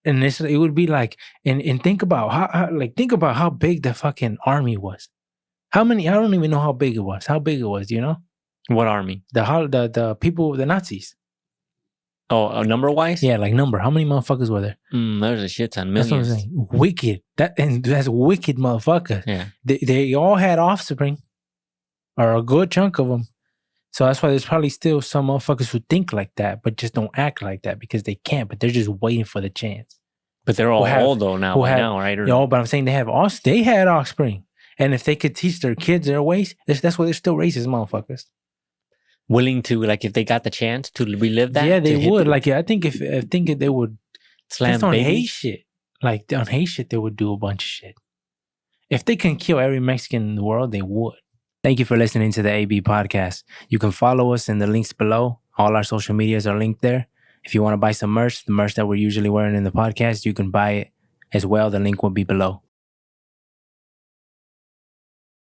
And it would be like, and think about how big the fucking army was. How many? I don't even know how big it was. How big it was? Do you know? What army? The people, the Nazis. Oh, number wise? Yeah, like number. How many motherfuckers were there? There's a shit ton, millions. That's what I'm saying. Wicked. That's wicked motherfuckers. Yeah. They all had offspring, or a good chunk of them. So that's why there's probably still some motherfuckers who think like that, but just don't act like that because they can't. But they're just waiting for the chance. But they're all old though now, right? But I'm saying they had offspring, and if they could teach their kids their ways, that's why they're still racist motherfuckers. Willing to, like, if they got the chance to relive that. Yeah, they would. Like, I think if they would slam on babies. hate shit, like on hate shit, they would do a bunch of shit. If they can kill every Mexican in the world, they would. Thank you for listening to the AB podcast. You can follow us in the links below. All our social medias are linked there. If you want to buy some merch, the merch that we're usually wearing in the podcast, you can buy it as well. The link will be below.